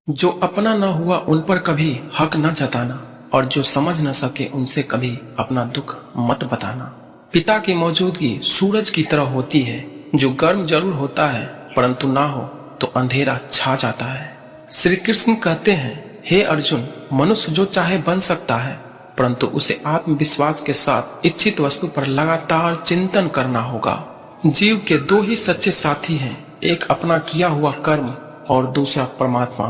जो अपना न हुआ उन पर कभी हक न जताना, और जो समझ न सके उनसे कभी अपना दुख मत बताना। पिता की मौजूदगी सूरज की तरह होती है, जो गर्म जरूर होता है परंतु ना हो तो अंधेरा छा जाता है। श्री कृष्ण कहते हैं, हे अर्जुन, मनुष्य जो चाहे बन सकता है, परंतु उसे आत्मविश्वास के साथ इच्छित वस्तु पर लगातार चिंतन करना होगा। जीव के दो ही सच्चे साथी हैं, एक अपना किया हुआ कर्म और दूसरा परमात्मा।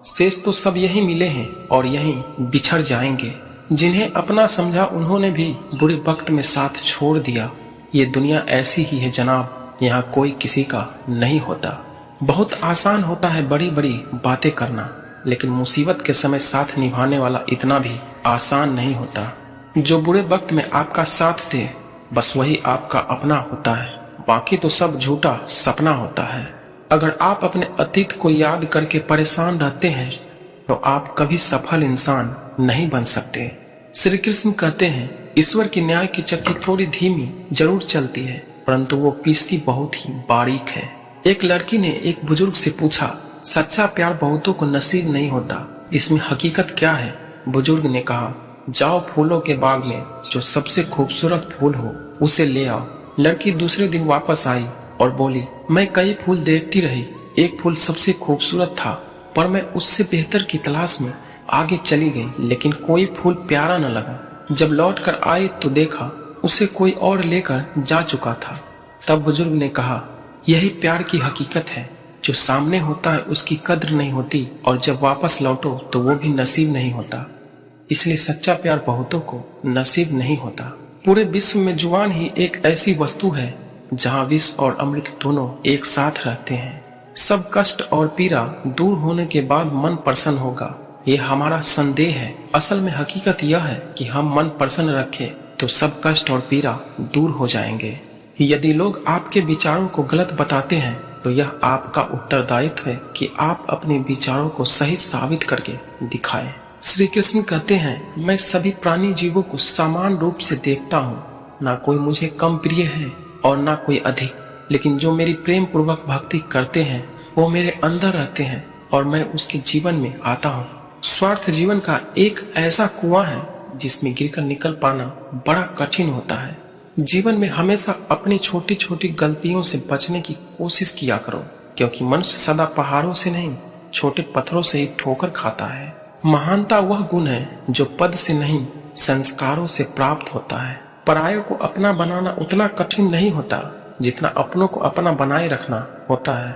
शेष तो सब यही मिले हैं और यहीं बिछड़ जाएंगे। जिन्हें अपना समझा उन्होंने भी बुरे वक्त में साथ छोड़ दिया। ये दुनिया ऐसी ही है जनाब, यहाँ कोई किसी का नहीं होता। बहुत आसान होता है बड़ी बड़ी बातें करना, लेकिन मुसीबत के समय साथ निभाने वाला इतना भी आसान नहीं होता। जो बुरे वक्त में आपका साथ दे, बस वही आपका अपना होता है, बाकी तो सब झूठा सपना होता है। अगर आप अपने अतीत को याद करके परेशान रहते हैं तो आप कभी सफल इंसान नहीं बन सकते। श्री कृष्ण कहते हैं, ईश्वर की न्याय की चक्की थोड़ी धीमी जरूर चलती है, परंतु वो पीसती बहुत ही बारीक है। एक लड़की ने एक बुजुर्ग से पूछा, सच्चा प्यार बहुतों को नसीब नहीं होता, इसमें हकीकत क्या है? बुजुर्ग ने कहा, जाओ फूलों के बाग में जो सबसे खूबसूरत फूल हो उसे ले आओ। लड़की दूसरे दिन वापस आई और बोली, मैं कई फूल देखती रही, एक फूल सबसे खूबसूरत था, पर मैं उससे बेहतर की तलाश में आगे चली गई, लेकिन कोई फूल प्यारा न लगा। जब लौट कर आई तो देखा उसे कोई और लेकर जा चुका था। तब बुजुर्ग ने कहा, यही प्यार की हकीकत है, जो सामने होता है उसकी कद्र नहीं होती, और जब वापस लौटो तो वो भी नसीब नहीं होता। इसलिए सच्चा प्यार बहुतों को नसीब नहीं होता। पूरे विश्व में जुबान ही एक ऐसी वस्तु है जहाँ विष और अमृत दोनों एक साथ रहते हैं। सब कष्ट और पीड़ा दूर होने के बाद मन प्रसन्न होगा, ये हमारा संदेह है। असल में हकीकत यह है कि हम मन प्रसन्न रखें तो सब कष्ट और पीड़ा दूर हो जाएंगे। यदि लोग आपके विचारों को गलत बताते हैं तो यह आपका उत्तरदायित्व है कि आप अपने विचारों को सही साबित करके दिखाएं। श्री कृष्ण कहते हैं, मैं सभी प्राणी जीवों को समान रूप से देखता हूँ, ना कोई मुझे कम प्रिय है और ना कोई अधिक, लेकिन जो मेरी प्रेम पूर्वक भक्ति करते हैं वो मेरे अंदर रहते हैं और मैं उसके जीवन में आता हूँ। स्वार्थ जीवन का एक ऐसा कुआं है जिसमें गिरकर निकल पाना बड़ा कठिन होता है। जीवन में हमेशा अपनी छोटी छोटी गलतियों से बचने की कोशिश किया करो, क्योंकि मनुष्य सदा पहाड़ों से नहीं, छोटे पत्थरों से ही ठोकर खाता है। महानता वह गुण है जो पद से नहीं, संस्कारों से प्राप्त होता है। परायों को अपना बनाना उतना कठिन नहीं होता जितना अपनों को अपना बनाए रखना होता है।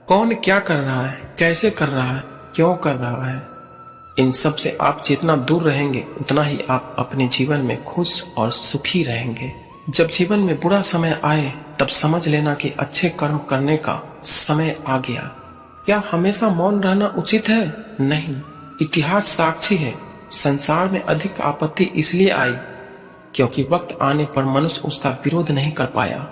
कौन क्या कर रहा है, कैसे कर रहा है, क्यों कर रहा है, इन सब से आप जितना दूर रहेंगे उतना ही आप अपने जीवन में खुश और सुखी रहेंगे। जब जीवन में बुरा समय आए तब समझ लेना कि अच्छे कर्म करने का समय आ गया। क्या हमेशा मौन रहना उचित है? नहीं। इतिहास साक्षी है, संसार में अधिक आपत्ति इसलिए आई क्योंकि वक्त आने पर मनुष्य उसका विरोध नहीं कर पाया।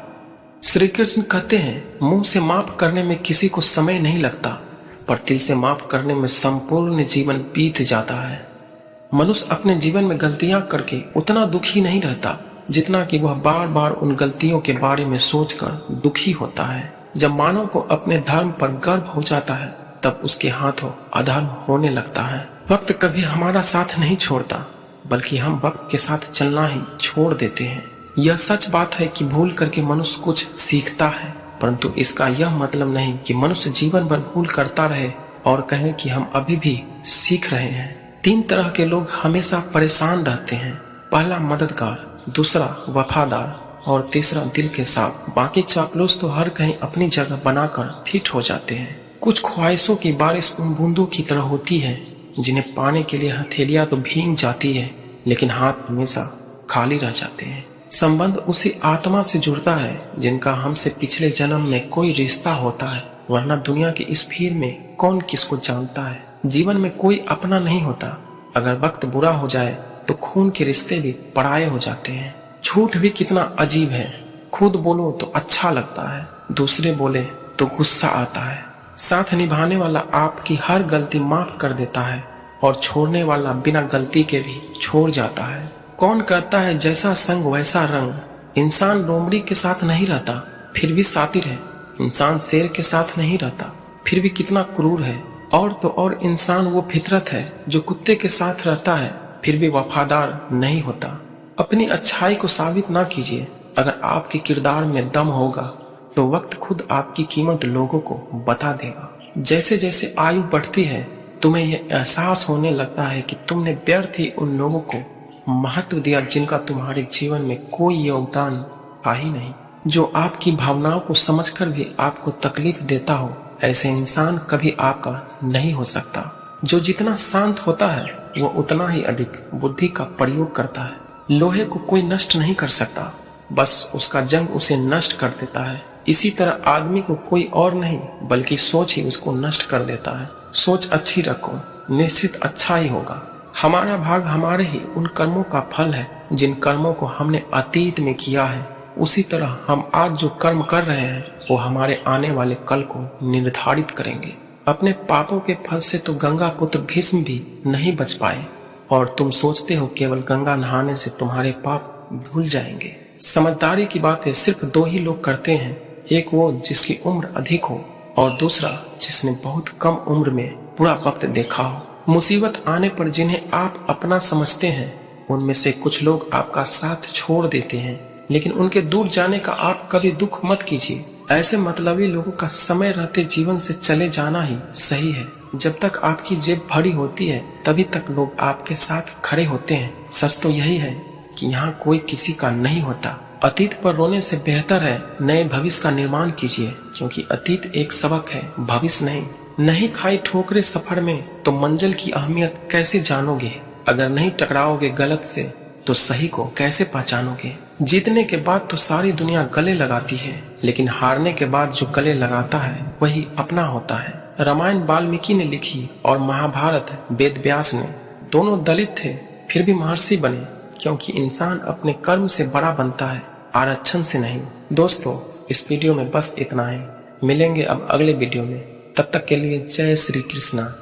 श्री कृष्ण कहते हैं, मुंह से माफ करने में किसी को समय नहीं लगता, पर दिल से माफ करने में संपूर्ण जीवन बीत जाता है। मनुष्य अपने जीवन में गलतियां करके उतना दुखी नहीं रहता जितना कि वह बार बार उन गलतियों के बारे में सोचकर दुखी होता है। जब मानव को अपने धर्म पर गर्व हो जाता है तब उसके हाथों अधर्म होने लगता है। वक्त कभी हमारा साथ नहीं छोड़ता, बल्कि हम वक्त के साथ चलना ही छोड़ देते हैं। यह सच बात है कि भूल करके मनुष्य कुछ सीखता है, परंतु इसका यह मतलब नहीं कि मनुष्य जीवन भर भूल करता रहे और कहे कि हम अभी भी सीख रहे हैं। 3 तरह के लोग हमेशा परेशान रहते हैं। पहला मददगार, दूसरा वफादार और तीसरा दिल के साथ। बाकी चापलूस तो हर कहीं अपनी जगह बनाकर फिट हो जाते हैं। कुछ ख्वाहिशों की बारिश उन बूंदों की तरह होती है जिन्हें पाने के लिए हथेलियां तो भीग जाती है, लेकिन हाथ हमेशा खाली रह जाते हैं। संबंध उसी आत्मा से जुड़ता है जिनका हमसे पिछले जन्म में कोई रिश्ता होता है, वरना दुनिया की इस भीड़ में कौन किसको जानता है। जीवन में कोई अपना नहीं होता। अगर वक्त बुरा हो जाए तो खून के रिश्ते भी पराये हो जाते हैं। झूठ भी कितना अजीब है, खुद बोलो तो अच्छा लगता है, दूसरे बोले तो गुस्सा आता है। साथ निभाने वाला आपकी हर गलती माफ कर देता है और छोड़ने वाला बिना गलती के भी छोड़ जाता है। कौन कहता है जैसा संग वैसा रंग? इंसान लोमड़ी के साथ नहीं रहता फिर भी सातिर है, इंसान शेर के साथ नहीं रहता फिर भी कितना क्रूर है। और तो और इंसान वो फितरत है जो कुत्ते के साथ रहता है फिर भी वफादार नहीं होता। अपनी अच्छाई को साबित ना कीजिए। अगर आपके किरदार में दम होगा तो वक्त खुद आपकी कीमत लोगों को बता देगा। जैसे जैसे आयु बढ़ती है तुम्हें यह एहसास होने लगता है कि तुमने व्यर्थ ही उन लोगों को महत्व दिया जिनका तुम्हारे जीवन में कोई योगदान था ही नहीं। जो आपकी भावनाओं को समझकर भी आपको तकलीफ देता हो, ऐसे इंसान कभी आपका नहीं हो सकता। जो जितना शांत होता है वो उतना ही अधिक बुद्धि का प्रयोग करता है। लोहे को कोई नष्ट नहीं कर सकता, बस उसका जंग उसे नष्ट कर देता है। इसी तरह आदमी को कोई और नहीं बल्कि सोच ही उसको नष्ट कर देता है। सोच अच्छी रखो, निश्चित अच्छा ही होगा। हमारा भाग हमारे ही उन कर्मों का फल है जिन कर्मों को हमने अतीत में किया है। उसी तरह हम आज जो कर्म कर रहे हैं वो हमारे आने वाले कल को निर्धारित करेंगे। अपने पापों के फल से तो गंगा पुत्र भीष्म भी नहीं बच पाए और तुम सोचते हो केवल गंगा नहाने से तुम्हारे पाप धुल जाएंगे। समझदारी की बातें सिर्फ दो ही लोग करते हैं, एक वो जिसकी उम्र अधिक हो और दूसरा जिसने बहुत कम उम्र में बुरा वक्त देखा हो। मुसीबत आने पर जिन्हें आप अपना समझते हैं उनमें से कुछ लोग आपका साथ छोड़ देते हैं, लेकिन उनके दूर जाने का आप कभी दुख मत कीजिए। ऐसे मतलबी लोगों का समय रहते जीवन से चले जाना ही सही है। जब तक आपकी जेब भरी होती है तभी तक लोग आपके साथ खड़े होते हैं। सच तो यही है कि यहाँ कोई किसी का नहीं होता। अतीत पर रोने से बेहतर है नए भविष्य का निर्माण कीजिए, क्योंकि अतीत एक सबक है, भविष्य नहीं। नहीं खाई ठोकरे सफर में तो मंजिल की अहमियत कैसे जानोगे? अगर नहीं टकराओगे गलत से तो सही को कैसे पहचानोगे? जीतने के बाद तो सारी दुनिया गले लगाती है, लेकिन हारने के बाद जो गले लगाता है वही अपना होता है। रामायण वाल्मीकि ने लिखी और महाभारत वेद व्यास ने। दोनों दलित थे फिर भी महर्षि बने, क्योंकि इंसान अपने कर्म से बड़ा बनता है, आरक्षण से नहीं। दोस्तों, इस वीडियो में बस इतना ही। मिलेंगे अब अगले वीडियो में, तब तक के लिए जय श्री कृष्णा।